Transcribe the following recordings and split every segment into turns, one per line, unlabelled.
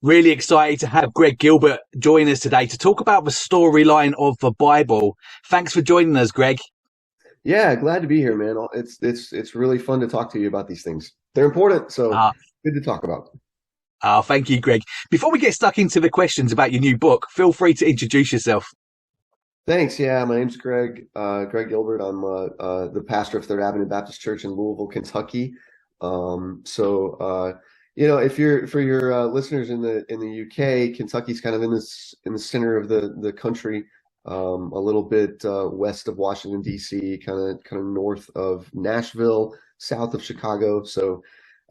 Really excited to have Greg Gilbert join us today to talk about the storyline of the Bible. Thanks for joining us, Greg.
Yeah, glad to be here, man. It's really fun to talk to you about these things. They're important, so
Uh,
good to talk about.
Thank you, Greg. Before we get stuck into the questions about your new book, feel free to introduce yourself.
Thanks. Yeah, my name's Greg. Greg Gilbert. I'm the pastor of Third Avenue Baptist Church in Louisville, Kentucky. If you're for your listeners in the UK, Kentucky's kind of in the center of the country, a little bit west of Washington D.C., kind of north of Nashville, south of Chicago. So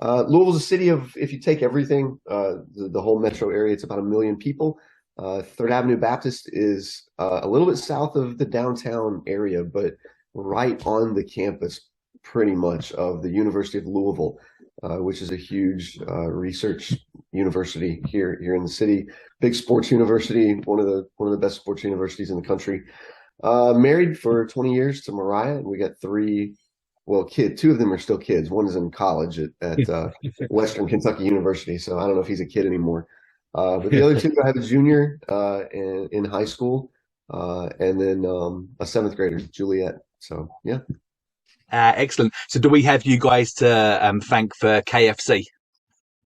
Louisville's a city of, if you take everything, the whole metro area, it's about 1 million people. Third Avenue Baptist is a little bit south of the downtown area, but right on the campus, pretty much, of the University of Louisville, which is a huge research university here in the city. Big sports university, one of the best sports universities in the country. Married for 20 years to Mariah, and we got kids. Two of them are still kids. One is in college at Western Kentucky University, so I don't know if he's a kid anymore. But the other two, I have a junior in high school, and then a 7th grader, Juliet. So, yeah.
Excellent. So do we have you guys to thank for KFC?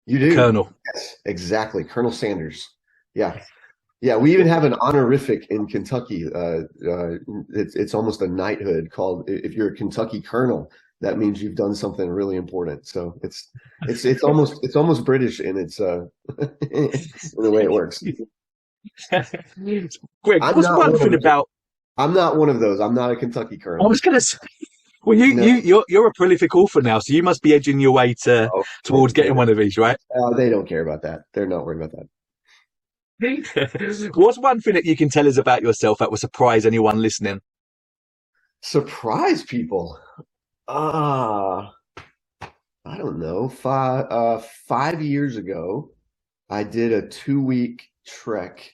You do.
Colonel.
Yes, exactly. Colonel Sanders. Yeah. Yeah, we even have an honorific in Kentucky. It's almost a knighthood called, if you're a Kentucky colonel, that means you've done something really important. So it's almost British in its in the way it works.
Greg, what's one thing about?
I'm not one of those. I'm not a Kentucky colonel.
I was going to say, well, you're a prolific author now, so you must be edging your way towards getting one of these, right?
They don't care about that. They're not worried about that.
What's one thing that you can tell us about yourself that will surprise anyone listening?
Surprise people? I don't know. 5 years ago, I did a 2-week trek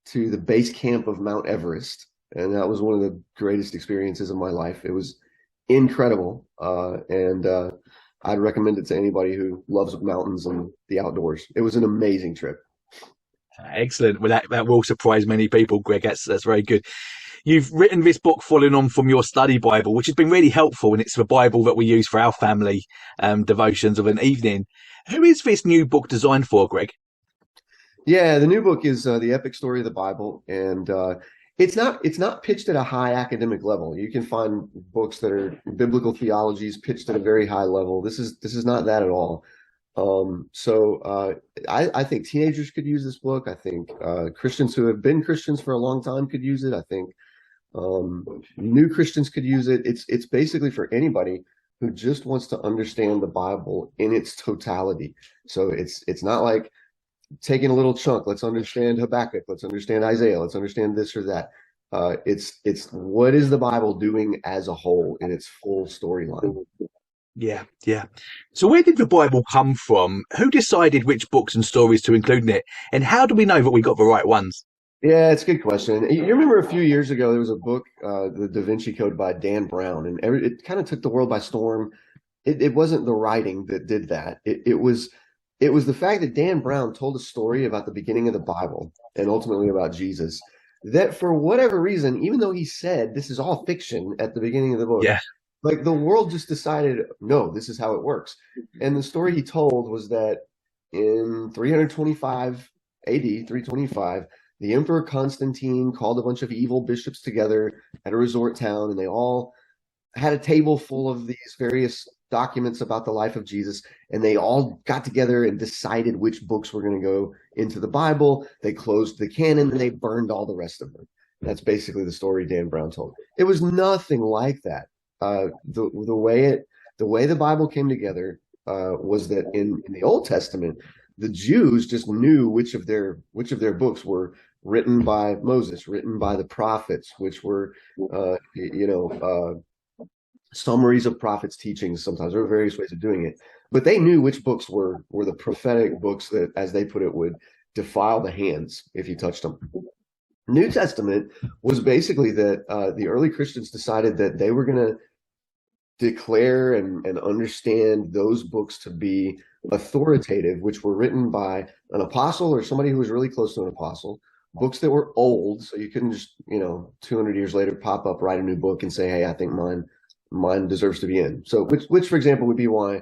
to the base camp of Mount Everest, and that was one of the greatest experiences of my life. It was incredible, and I'd recommend it to anybody who loves mountains and the outdoors. It was an amazing trip.
Excellent. Well, that will surprise many people, Greg. That's very good. You've written this book following on from your study Bible, which has been really helpful, and it's the Bible that we use for our family devotions of an evening. Who is this new book designed for, Greg?
Yeah, the new book is the epic story of the Bible, and it's not pitched at a high academic level. You can find books that are biblical theologies pitched at a very high level. This is not that at all. I think teenagers could use this book. I think Christians who have been Christians for a long time could use it. I think new Christians could use it. It's basically for anybody who just wants to understand the Bible in its totality. So it's not like taking a little chunk. Let's understand Habakkuk. Let's understand Isaiah. Let's understand this or that. It's what is the Bible doing as a whole in its full storyline.
Yeah. So where did the Bible come from? Who decided which books and stories to include in it? And how do we know that we got the right ones?
Yeah, it's a good question. You remember a few years ago, there was a book, The Da Vinci Code by Dan Brown, and it kind of took the world by storm. It wasn't the writing that did that. It was the fact that Dan Brown told a story about the beginning of the Bible and ultimately about Jesus, that for whatever reason, even though he said this is all fiction at the beginning of the book,
Yeah.
like the world just decided, no, this is how it works. And the story he told was that in 325 AD, 325, the Emperor Constantine called a bunch of evil bishops together at a resort town, and they all had a table full of these various documents about the life of Jesus, and they all got together and decided which books were going to go into the Bible. They closed the canon, and they burned all the rest of them. That's basically the story Dan Brown told. It was nothing like that. The way the Bible came together was that in the Old Testament, the Jews just knew which of their books were written by Moses, written by the prophets, which were summaries of prophets' teachings. Sometimes there were various ways of doing it, but they knew which books were the prophetic books that, as they put it, would defile the hands if you touched them. New Testament was basically that the early Christians decided that they were going to declare and understand those books to be authoritative, which were written by an apostle or somebody who was really close to an apostle, books that were old, so you couldn't just, 200 years later pop up, write a new book and say, hey, I think mine deserves to be in. So which for example would be why,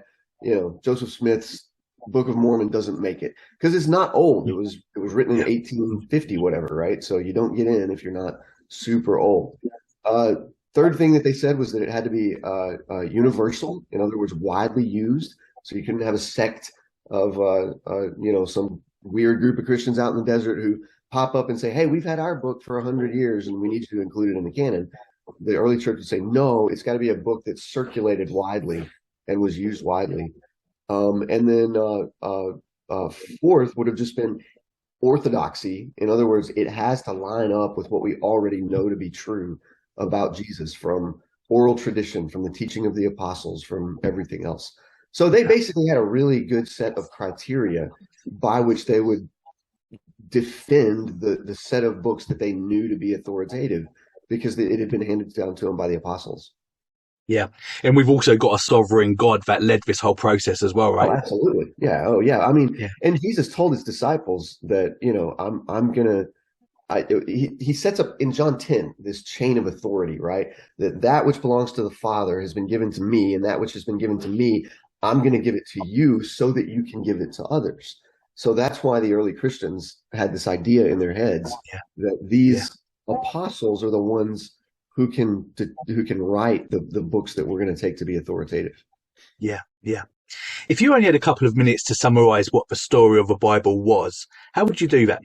Joseph Smith's Book of Mormon doesn't make it, because it's not old. It was written in 1850, whatever, right? So you don't get in if you're not super old. Third thing that they said was that it had to be universal, in other words, widely used. So you couldn't have a sect of some weird group of Christians out in the desert who pop up and say, hey, we've had our book for 100 years and we need you to include it in the canon. The early church would say, no, it's got to be a book that's circulated widely and was used widely. And then fourth would have just been orthodoxy. In other words, it has to line up with what we already know to be true about Jesus from oral tradition, from the teaching of the apostles, from everything else. So they basically had a really good set of criteria by which they would defend the set of books that they knew to be authoritative, because it had been handed down to them by the apostles.
Yeah. And we've also got a sovereign God that led this whole process as well, right?
Oh, absolutely. Yeah. Oh, yeah. I mean, and Jesus told his disciples that, he sets up in John 10 this chain of authority, right? That which belongs to the Father has been given to me, and that which has been given to me, I'm going to give it to you so that you can give it to others. So that's why the early Christians had this idea in their heads that these apostles are the ones who can write the books that we're going to take to be authoritative.
Yeah, yeah. If you only had a couple of minutes to summarize what the story of the Bible was, how would you do that?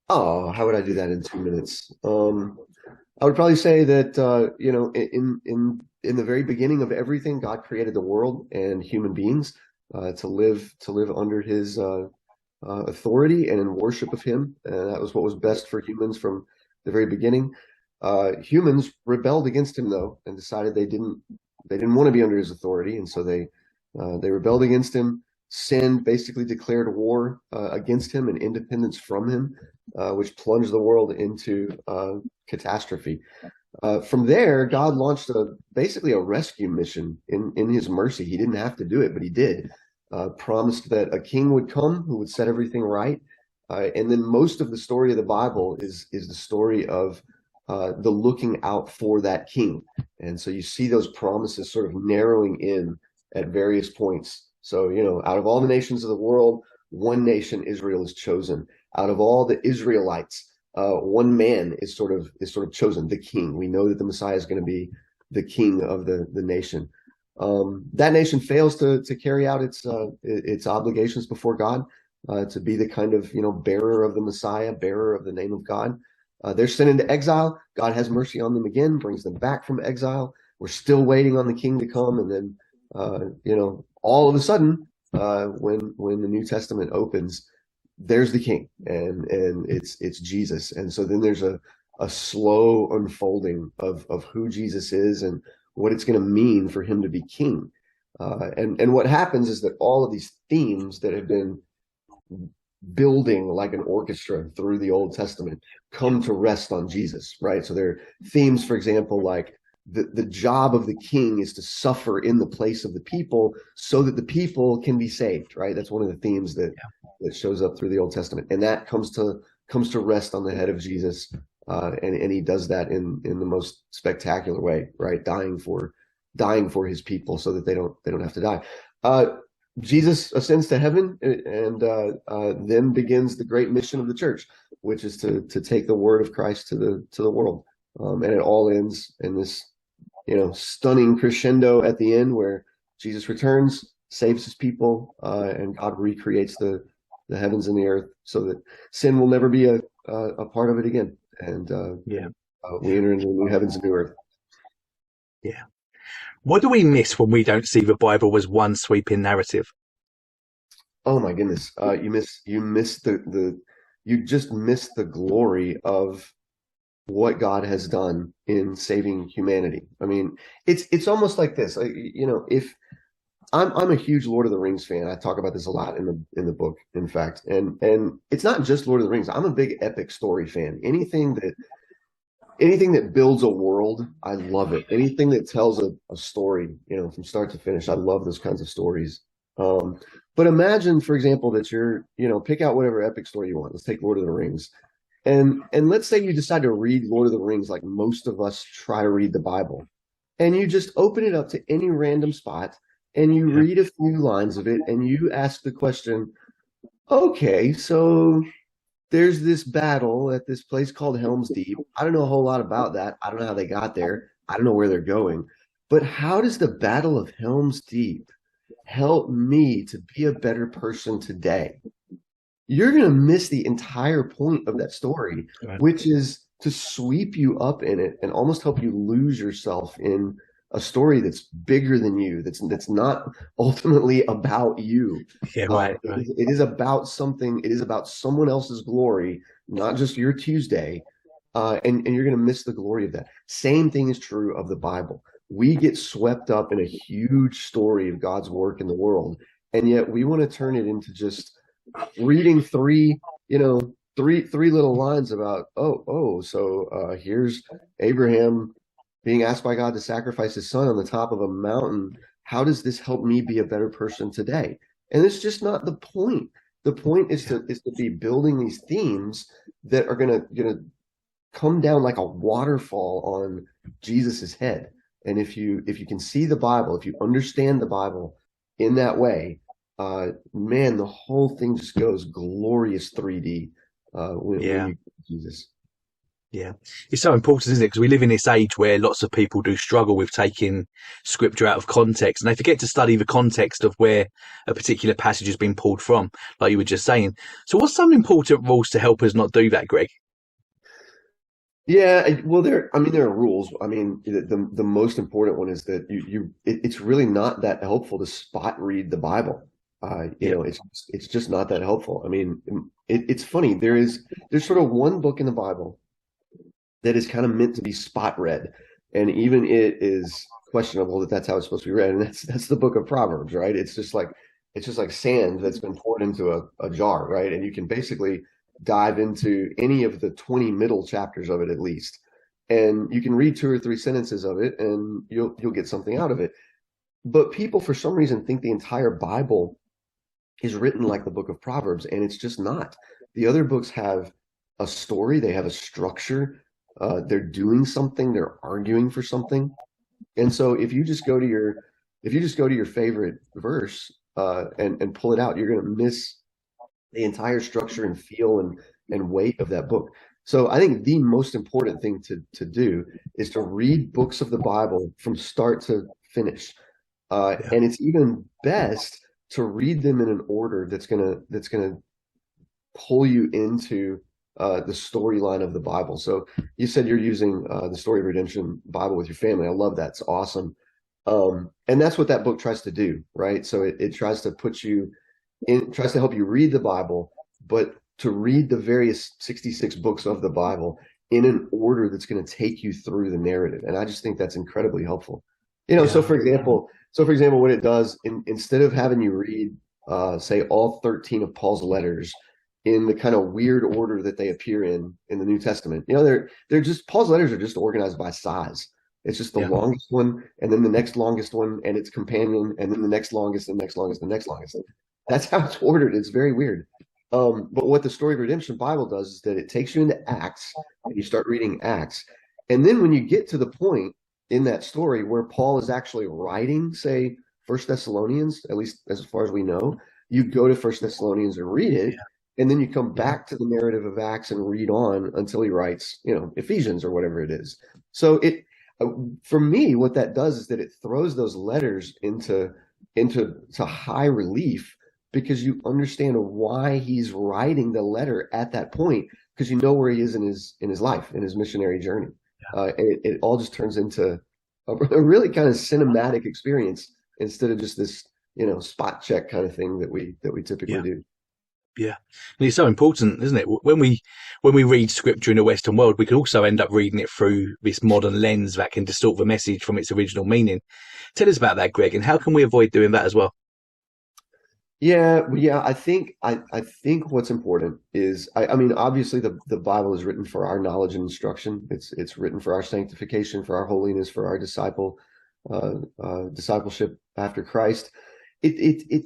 Oh, how would I do that in 2 minutes? I would probably say that in the very beginning of everything, God created the world and human beings to live under his authority and in worship of him. And that was what was best for humans from the very beginning. Humans rebelled against him, though, and decided they didn't want to be under his authority, and so they rebelled against him. Sin basically declared war against him and independence from him, which plunged the world into catastrophe. From there, God launched basically a rescue mission in his mercy. He didn't have to do it, but he did. Promised that a king would come who would set everything right. And then most of the story of the Bible is the story of the looking out for that king. And so you see those promises sort of narrowing in at various points. So, out of all the nations of the world, one nation, Israel, is chosen. Out of all the Israelites, one man is sort of chosen, the king. We know that the Messiah is going to be the king of the nation. That nation fails to carry out its obligations before God, to be the kind of bearer of the Messiah, bearer of the name of God. They're sent into exile. God has mercy on them again, brings them back from exile. We're still waiting on the king to come, and then all of a sudden, when the New Testament opens, there's the king, and it's Jesus. And so then there's a slow unfolding of who Jesus is and what it's going to mean for him to be king. And what happens is that all of these themes that have been building like an orchestra through the Old Testament come to rest on Jesus, right? So there are themes, for example, like the job of the king is to suffer in the place of the people so that the people can be saved, right? That's one of the themes that shows up through the Old Testament, and that comes to rest on the head of Jesus, and he does that in the most spectacular way, right? Dying for his people so that they don't have to die. Jesus ascends to heaven, and then begins the great mission of the church, which is to take the word of Christ to the world, and it all ends in this stunning crescendo at the end where Jesus returns, saves his people, and God recreates the heavens and the earth so that sin will never be a part of it again, and we enter into new heavens and new earth.
Yeah. What do we miss when we don't see the Bible as one sweeping narrative?
Oh my goodness. You just miss the glory of what God has done in saving humanity. I mean, it's almost like this. If I'm a huge Lord of the Rings fan. I talk about this a lot in the book, in fact. And it's not just Lord of the Rings. I'm a big epic story fan. Anything that builds a world, I love it. Anything that tells a story, from start to finish, I love those kinds of stories. But imagine, for example, that pick out whatever epic story you want. Let's take Lord of the Rings. And let's say you decide to read Lord of the Rings like most of us try to read the Bible. And you just open it up to any random spot and you
Yeah.
read a few lines of it and you ask the question, okay, so there's this battle at this place called Helm's Deep. I don't know a whole lot about that. I don't know how they got there. I don't know where they're going. But how does the Battle of Helm's Deep help me to be a better person today? You're going to miss the entire point of that story,
Right.
which is to sweep you up in it and almost help you lose yourself in a story that's bigger than you, that's not ultimately about you.
Yeah. Right.
It is about something. It is about someone else's glory, not just your Tuesday. And you're going to miss the glory of that. Same thing is true of the Bible. We get swept up in a huge story of God's work in the world, and yet we want to turn it into just reading three little lines about so here's Abraham being asked by God to sacrifice his son on the top of a mountain. How does this help me be a better person today? And it's just not the point. The point is to be building these themes that are gonna come down like a waterfall on Jesus's head. And if you can see the Bible, if you understand the Bible in that way, man, the whole thing just goes glorious 3D when
Yeah.
you Jesus.
Yeah, it's so important, isn't it? Because we live in this age where lots of people do struggle with taking scripture out of context, and they forget to study the context of where a particular passage has been pulled from, like you were just saying. So, what's some important rules to help us not do that, Greg?
Yeah, well, there are rules. I mean, the most important one is that it's really not that helpful to spot read the Bible.
Yeah,
It's just not that helpful. I mean, it's funny. There's sort of one book in the Bible that is kind of meant to be spot read, and even it is questionable that that's how it's supposed to be read. And that's the book of Proverbs, right? It's just like sand that's been poured into a jar, right? And you can basically dive into any of the 20 middle chapters of it at least, and you can read two or three sentences of it, and you'll get something out of it. But people, for some reason, think the entire Bible is written like the book of Proverbs, and it's just not. The other books have a story, they have a structure, they're doing something, they're arguing for something. And so if you just go to your favorite verse and pull it out, you're going to miss the entire structure and feel and weight of that book. So I think the most important thing to do is to read books of the Bible from start to finish.
yeah,
And it's even best to read them in an order that's gonna pull you into the storyline of the Bible. So you said you're using the Story of Redemption Bible with your family. I love that. It's awesome. And that's what that book tries to do, right? So it tries to put you in, tries to help you read the Bible, but to read the various 66 books of the Bible in an order that's going to take you through the narrative. And I just think that's incredibly helpful. So
yeah,
for example, what it does instead of having you read, say, all 13 of Paul's letters in the kind of weird order that they appear in the New Testament, they're just Paul's letters are just organized by size. It's just the
yeah,
longest one, and then the next longest one, and its companion, and then the next longest, the next longest, the next longest. That's how it's ordered. It's very weird. But what the Story of Redemption Bible does is that it takes you into Acts, and you start reading Acts. And then when you get to the point in that story where Paul is actually writing, say, First Thessalonians, at least as far as we know, you go to First Thessalonians and read it, and then you come
yeah,
back to the narrative of Acts and read on until he writes, Ephesians or whatever it is. So for me, what that does is that it throws those letters into high relief because you understand why he's writing the letter at that point because you know where he is in his life, in his missionary journey. And it all just turns into a really kind of cinematic experience instead of just this, spot check kind of thing that we typically
yeah.
do.
Yeah, and it's so important, isn't it? When we read scripture in the Western world, we can also end up reading it through this modern lens that can distort the message from its original meaning. Tell us about that, Greg, and how can we avoid doing that as well?
Yeah. I think what's important is, I mean, obviously the Bible is written for our knowledge and instruction. It's written for our sanctification, for our holiness, for our discipleship after Christ. It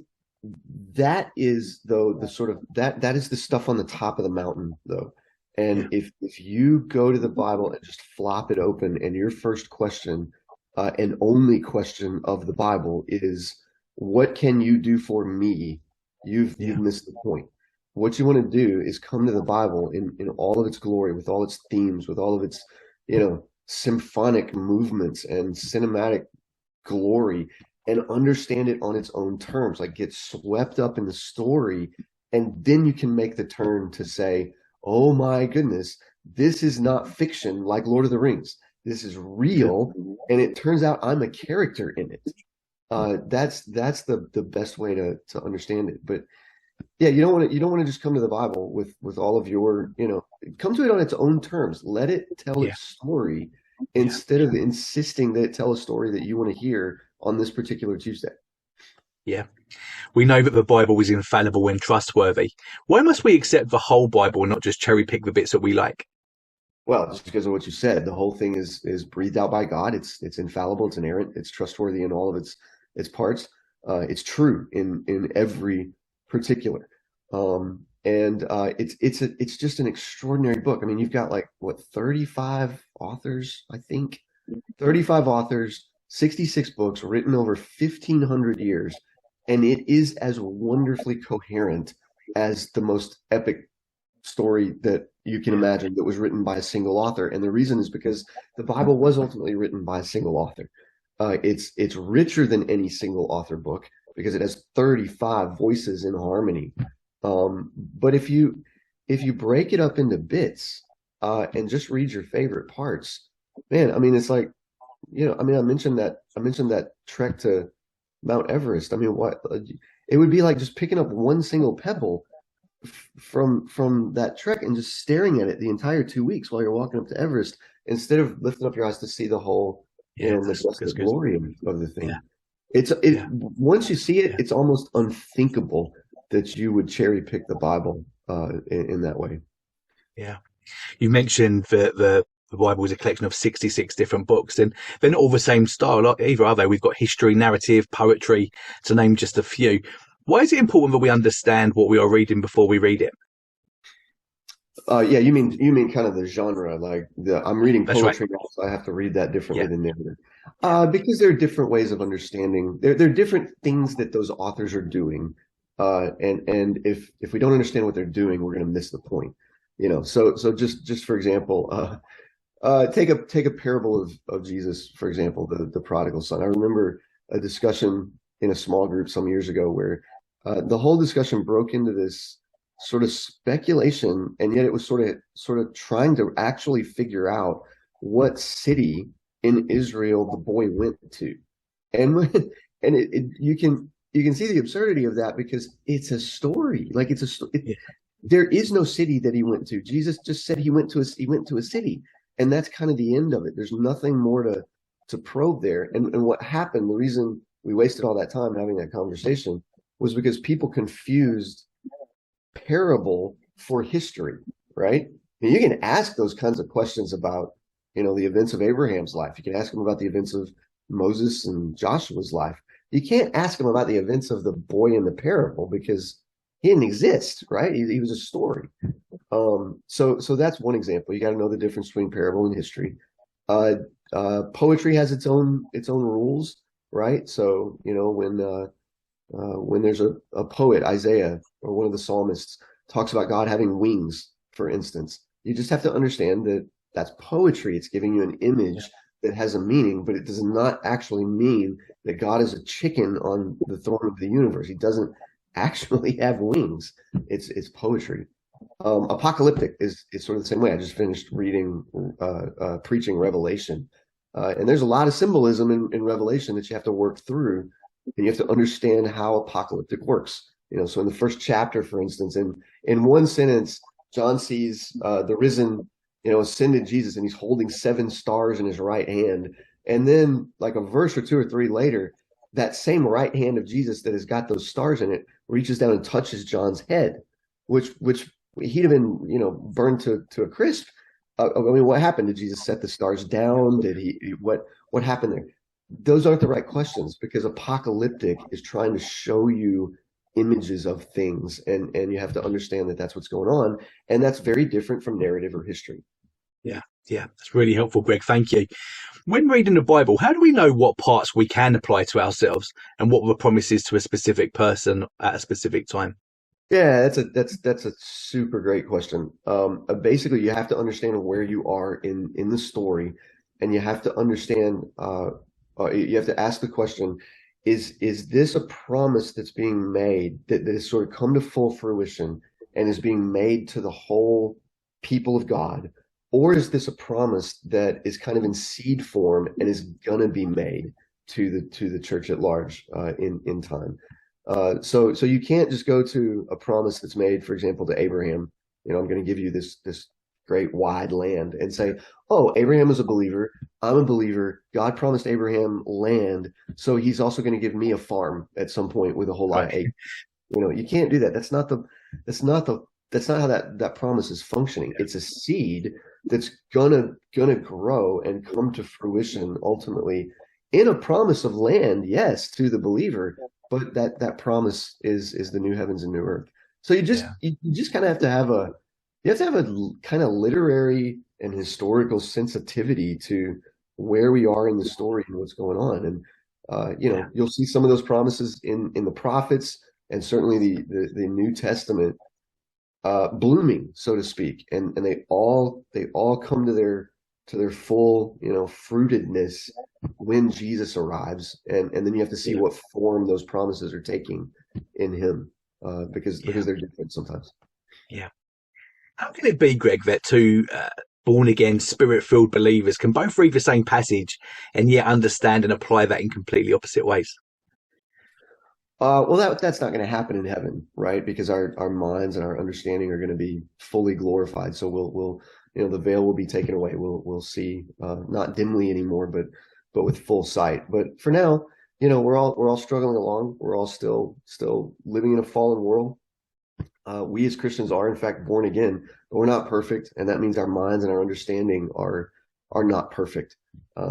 that is though the sort of that is the stuff on the top of the mountain though.
Yeah.
And if you go to the Bible and just flop it open, and your first question and only question of the Bible is, what can you do for me? You've
Yeah.
missed the point. What you want to do is come to the Bible in all of its glory, with all its themes, with all of its, symphonic movements and cinematic glory, and understand it on its own terms. Like, get swept up in the story, and then you can make the turn to say, oh my goodness, this is not fiction like Lord of the Rings. This is
Good.
real, and it turns out I'm a character in it. That's the best way to understand it. But yeah, you don't want to just come to the Bible with all of your, come to it on its own terms. Let it tell
Yeah.
its story
Yeah.
instead of insisting that it tell a story that you want to hear on this particular Tuesday.
Yeah. We know that the Bible is infallible and trustworthy. Why must we accept the whole Bible and not just cherry pick the bits that we like?
Well, just because of what you said, the whole thing is breathed out by God. It's infallible, it's inerrant, it's trustworthy in all of its parts. It's true in every particular. And it's just an extraordinary book. I mean, you've got like what, 35 authors, I think. 35 authors, 66 books written over 1,500 years, and it is as wonderfully coherent as the most epic story that you can
Yeah.
imagine that was written by a single author. And the reason is because the Bible was ultimately written by a single author. It's richer than any single author book because it has 35 voices in harmony. But if you break it up into bits and just read your favorite parts, man, I mean, it's like, I mean, I mentioned that trek to Mount Everest. I mean, what it would be like just picking up one single pebble from that trek and just staring at it the entire 2 weeks while you're walking up to Everest, instead of lifting up your eyes to see the whole,
Yeah. That's
majestic
good.
glory of the
Yeah.
thing. It
Yeah.
once you see it,
Yeah.
it's almost unthinkable that you would cherry pick the Bible in that way.
Yeah. You mentioned that the Bible is a collection of 66 different books, and they're not all the same style either, are they? We've got history, narrative, poetry, to name just a few. Why is it important that we understand what we are reading before we read it?
Yeah, you mean kind of the genre, like I'm reading
That's right.
poetry now, so I have to read that differently
Yeah.
than narrative.
Yeah.
Because there are different ways of understanding. There are different things that those authors are doing, and if we don't understand what they're doing, we're going to miss the point. So just for example, take a parable of Jesus, for example, the prodigal son. I remember a discussion in a small group some years ago where the whole discussion broke into this sort of speculation, and yet it was sort of trying to actually figure out what city in Israel the boy went to, and you can see the absurdity of that because it's a story, like
Yeah.
there is no city that he went to. Jesus just said he went to a city, and that's kind of the end of it. There's nothing more to probe there. And what happened, the reason we wasted all that time having that conversation was because people confused parable for history, right? And you can ask those kinds of questions about, the events of Abraham's life. You can ask them about the events of Moses and Joshua's life. You can't ask them about the events of the boy in the parable because he didn't exist, right? He was a story. So that's one example. You got to know the difference between parable and history. Poetry has its own rules, right? So when there's a poet, Isaiah, or one of the psalmists talks about God having wings, for instance, you just have to understand that that's poetry. It's giving you an image that has a meaning, but it does not actually mean that God is a chicken on the throne of the universe. He doesn't actually have wings. It's poetry. Apocalyptic is sort of the same way. I just finished reading, preaching Revelation, and there's a lot of symbolism in Revelation that you have to work through, and you have to understand how apocalyptic works. So in the first chapter, for instance, in one sentence, John sees the risen, ascended Jesus, and he's holding 7 stars in his right hand. And then, like a verse or two or three later, that same right hand of Jesus that has got those stars in it reaches down and touches John's head, which he'd have been, burned to a crisp. I mean, what happened? Did Jesus set the stars down? Did he? What happened there? Those aren't the right questions, because apocalyptic is trying to show you images of things, and you have to understand that that's what's going on, and that's very different from narrative or history.
Yeah, yeah, that's really helpful, Greg. Thank you. When reading the Bible, how do we know what parts we can apply to ourselves and what were promises to a specific person at a specific time?
Yeah, that's a super great question. Basically, you have to understand where you are in the story, and you have to understand. You have to ask the question: is this a promise that's being made that has sort of come to full fruition and is being made to the whole people of God, or is this a promise that is kind of in seed form and is gonna be made to the church at large in time? So you can't just go to a promise that's made, for example, to Abraham. I'm going to give you this great wide land and say, oh, Abraham is a believer. I'm a believer. God promised Abraham land, so he's also going to give me a farm at some point with a whole lot of acres. You can't do that. That's not how that promise is functioning. It's a seed that's gonna grow and come to fruition ultimately in a promise of land, yes, to the believer, but that promise is the new heavens and new earth. So
Yeah,
you just kind of have a kind of literary and historical sensitivity to where we are in the story and what's going on. And
yeah,
you'll see some of those promises in the prophets, and certainly the New Testament blooming, so to speak, and they all come to their full fruitedness when Jesus arrives, and then you have to see
yeah,
what form those promises are taking in him, because
yeah,
they're different sometimes.
yeah. How can it be, Greg, that two born again, spirit filled believers can both read the same passage and yet understand and apply that in completely opposite ways?
Well, that's not going to happen in heaven, right? Because our minds and our understanding are going to be fully glorified. So we'll the veil will be taken away. We'll see not dimly anymore, but with full sight. But for now, we're all struggling along. We're all still living in a fallen world. We as Christians are in fact born again, but we're not perfect, and that means our minds and our understanding are not perfect.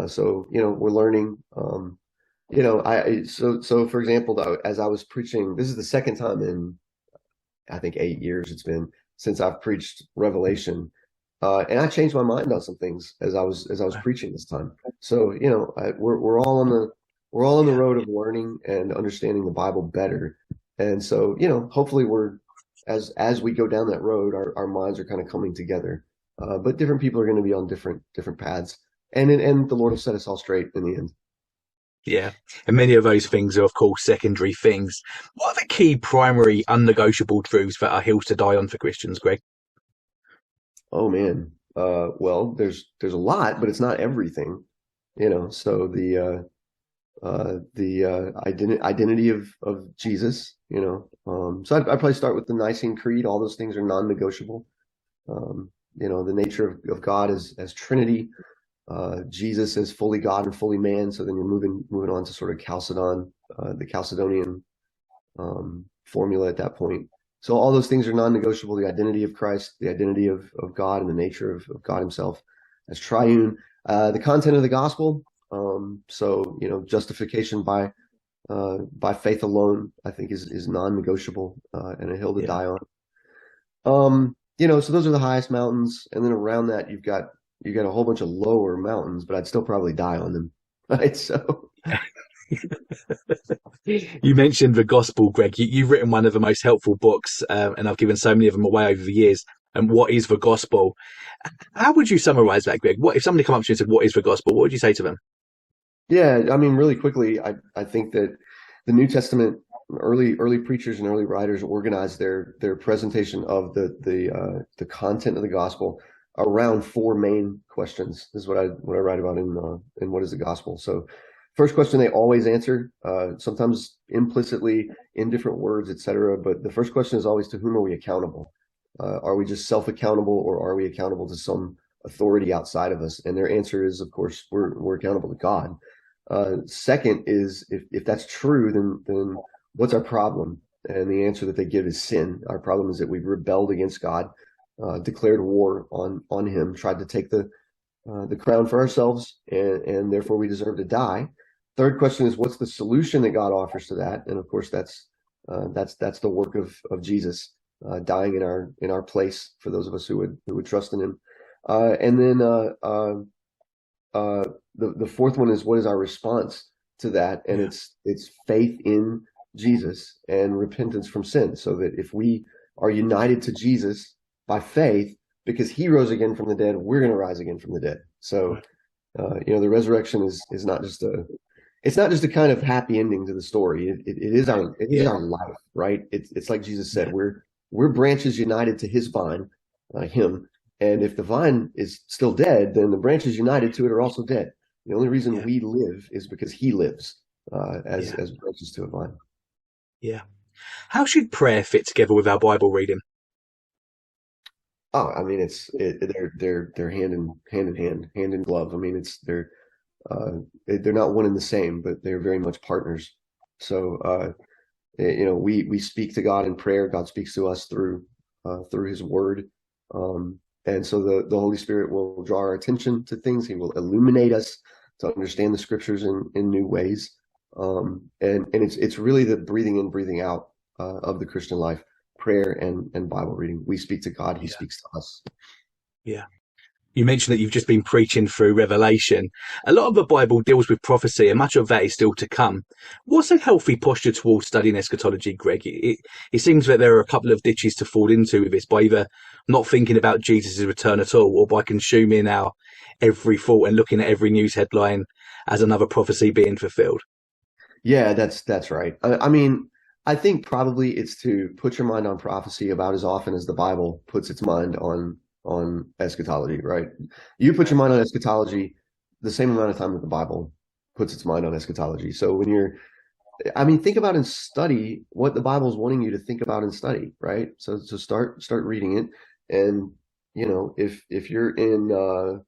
So we're learning. So for example, though, as I was preaching, this is the second time in I think 8 years it's been since I've preached Revelation, and I changed my mind on some things as I was preaching this time. So we're all on the
Yeah,
road of learning and understanding the Bible better, and so hopefully we're as we go down that road, our minds are kind of coming together. But different people are going to be on different paths, and the Lord will set us all straight in the end.
yeah. And many of those things are, of course, secondary things. What are the key primary unnegotiable truths that are hills to die on for Christians, Greg?
Oh man. Well, there's a lot, but it's not everything. So the identity of Jesus. So I'd probably start with the Nicene Creed. All those things are non-negotiable. The nature of God as Trinity, Jesus as fully God and fully man. So then you're moving on to sort of Chalcedon, the Chalcedonian formula at that point. So all those things are non-negotiable. The identity of Christ, the identity of God, and the nature of God himself as triune. The content of the gospel. So justification by faith alone, I think is non-negotiable, and a hill to
Yeah.
die on. So those are the highest mountains, and then around that you got a whole bunch of lower mountains, but I'd still probably die on them. Right. So
You mentioned the gospel, Greg. You've written one of the most helpful books, and I've given so many of them away over the years. And what is the gospel? How would you summarize that, Greg? What if somebody come up to you and said, "What is the gospel?" What would you say to them?
yeah, I mean, really quickly, I think that the New Testament early preachers and early writers organized their presentation of the content of the gospel around four main questions. This is what I write about in What is the Gospel. So first question they always answer, sometimes implicitly in different words, etc. But the first question is always, to whom are we accountable? Are we just self-accountable, or are we accountable to some authority outside of us? And their answer is, of course, we're accountable to God. Second is, if that's true, then what's our problem? And the answer that they give is sin. Our problem is that we've rebelled against God, declared war on him, tried to take the crown for ourselves, and therefore we deserve to die. Third question is, what's the solution that God offers to that? And of course, that's That's the work of Jesus, dying in our place for those of us who would trust in him. And then the fourth one is, what is our response to that? And it's faith in Jesus and repentance from sin. So that if we are united to Jesus by faith, because he rose again from the dead, we're going to rise again from the dead. So, the resurrection is not just it's not just a kind of happy ending to the story. It is our life, right? It's like Jesus said, we're branches united to his vine, him. And if the vine is still dead, then the branches united to it are also dead. The only reason we live is because he lives as branches to a vine.
Yeah. How should prayer fit together with our Bible reading?
Oh, I mean, they're hand in hand, hand in glove. I mean, they're not one and the same, but they're very much partners. So, we speak to God in prayer. God speaks to us through his word. And so the Holy Spirit will draw our attention to things. He will illuminate us to understand the scriptures in new ways. And it's really the breathing in, breathing out of the Christian life, prayer and Bible reading. We speak to God, he speaks to us.
Yeah. You mentioned that you've just been preaching through Revelation. A lot of the Bible deals with prophecy, and much of that is still to come. What's a healthy posture towards studying eschatology, Greg? It seems that there are a couple of ditches to fall into with this, by either not thinking about Jesus' return at all, or by consuming our every thought and looking at every news headline as another prophecy being fulfilled.
Yeah, that's right. I mean, I think probably it's to put your mind on prophecy about as often as the Bible puts its mind on eschatology, right? You put your mind on eschatology the same amount of time that the Bible puts its mind on eschatology. So think about and study what the Bible is wanting you to think about and study, right? So start reading it. And if you're in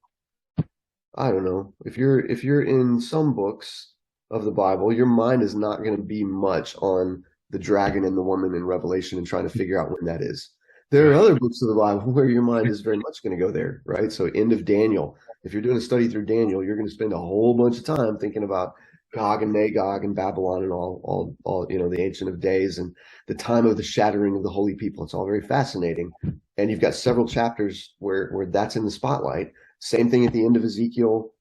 I don't know, if you're in some books of the Bible, your mind is not going to be much on the dragon and the woman in Revelation and trying to figure out when that is. There are other books of the Bible where your mind is very much going to go there, right? So end of Daniel. If you're doing a study through Daniel, you're going to spend a whole bunch of time thinking about Gog and Magog and Babylon and all the Ancient of Days and the time of the shattering of the holy people. It's all very fascinating. And you've got several chapters where that's in the spotlight. Same thing at the end of Ezekiel,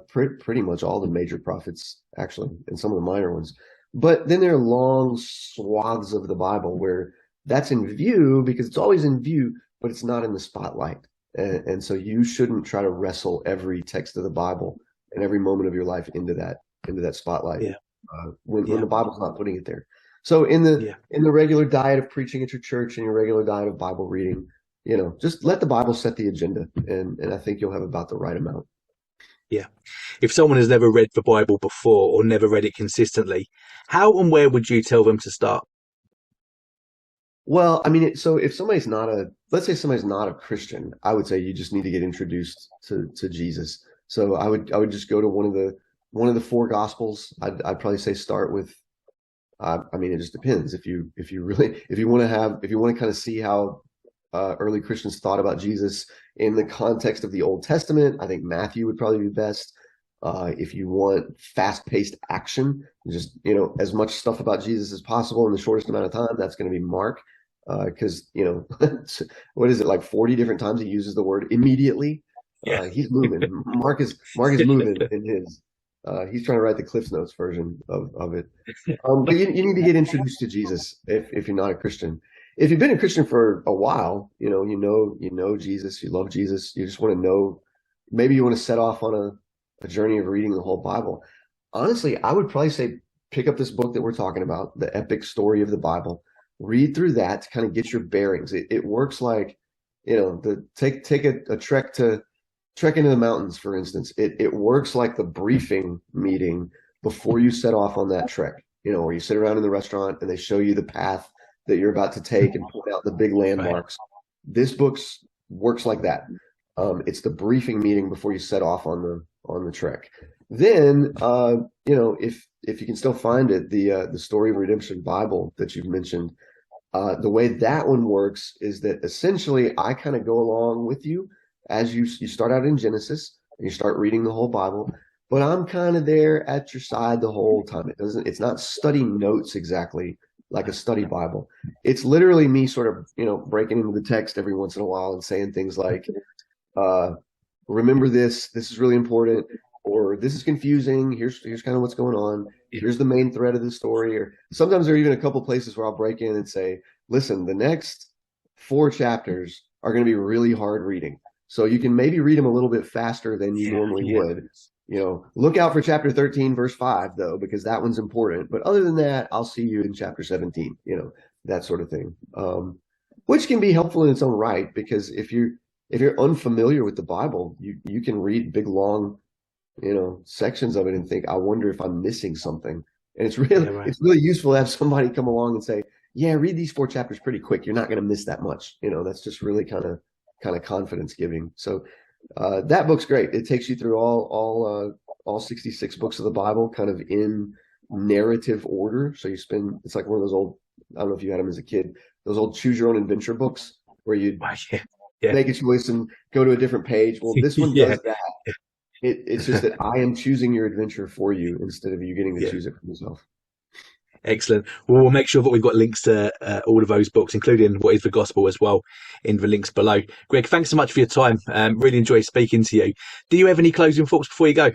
pretty much all the major prophets, actually, and some of the minor ones. But then there are long swaths of the Bible where that's in view because it's always in view, but it's not in the spotlight. And so you shouldn't try to wrestle every text of the Bible and every moment of your life into that spotlight when the Bible's not putting it there. So in the regular diet of preaching at your church and your regular diet of Bible reading, just let the Bible set the agenda, and I think you'll have about the right amount.
Yeah. If someone has never read the Bible before or never read it consistently, how and where would you tell them to start?
Well, I mean, so if let's say somebody's not a Christian, I would say you just need to get introduced to Jesus. So I would just go to one of the four Gospels. I'd probably say start with. I mean, it just depends. If you want to kind of see how early Christians thought about Jesus in the context of the Old Testament, I think Matthew would probably be best. If you want fast-paced action, just as much stuff about Jesus as possible in the shortest amount of time, that's going to be Mark, because what is it, like 40 different times he uses the word immediately? He's moving. Mark is moving in his. He's trying to write the Cliff's Notes version of it. But you need to get introduced to Jesus if you're not a Christian. If you've been a Christian for a while, you know Jesus, you love Jesus, you just want to know, maybe you want to set off on a journey of reading the whole Bible. Honestly, I would probably say pick up this book that we're talking about, the epic story of the Bible. Read through that to kind of get your bearings. It works like, take a trek into the mountains, for instance. It works like the briefing meeting before you set off on that trek, where you sit around in the restaurant and they show you the path that you're about to take and point out the big landmarks. Right. This book works like that. It's the briefing meeting before you set off on the trek. Then, if you can still find it, the Story of Redemption Bible that you've mentioned, the way that one works is that essentially I kind of go along with you as you start out in Genesis and you start reading the whole Bible, but I'm kind of there at your side the whole time. It's not study notes exactly, like a study Bible. It's literally me sort of, breaking into the text every once in a while and saying things like, remember this is really important, or this is confusing. Here's kind of what's going on. Here's the main thread of the story. Or sometimes there are even a couple places where I'll break in and say, listen, the next 4 chapters are going to be really hard reading. So you can maybe read them a little bit faster than you normally would. Look out for chapter 13, verse 5, though, because that one's important. But other than that, I'll see you in chapter 17, that sort of thing. Which can be helpful in its own right, because if you're unfamiliar with the Bible, you can read big, long, sections of it and think, I wonder if I'm missing something. And it's really useful to have somebody come along and say, yeah, read these 4 chapters pretty quick. You're not going to miss that much. That's just really kind of confidence giving. So that book's great. It takes you through all 66 books of the Bible kind of in narrative order. So it's like one of those old, I don't know if you had them as a kid, those old choose your own adventure books where you make a choice and go to a different page. Well, this one does that. It's just that I am choosing your adventure for you instead of you getting to choose it for yourself.
Excellent. Well, we'll make sure that we've got links to all of those books, including What is the Gospel as well, in the links below. Greg, thanks so much for your time. Really enjoyed speaking to you. Do you have any closing thoughts before you go?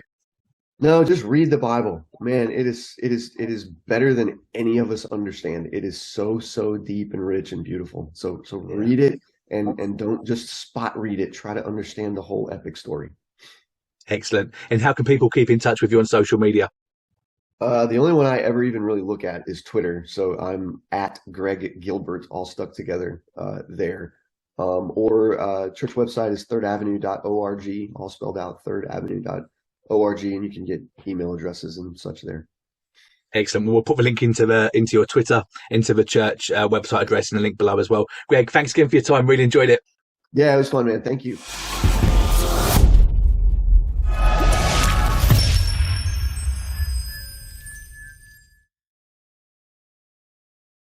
No, just read the Bible. Man, it is better than any of us understand. It is so deep and rich and beautiful. So read it and don't just spot read it. Try to understand the whole epic story.
Excellent. And how can people keep in touch with you on social media?
The only one I ever even really look at is Twitter. So I'm at Greg Gilbert, all stuck together there. Or church website is thirdavenue.org, all spelled out, thirdavenue.org, and you can get email addresses and such there.
Excellent. We'll put the link into your Twitter, into the church website address, and the link below as well. Greg, thanks again for your time. Really enjoyed it.
Yeah, it was fun, man. Thank you.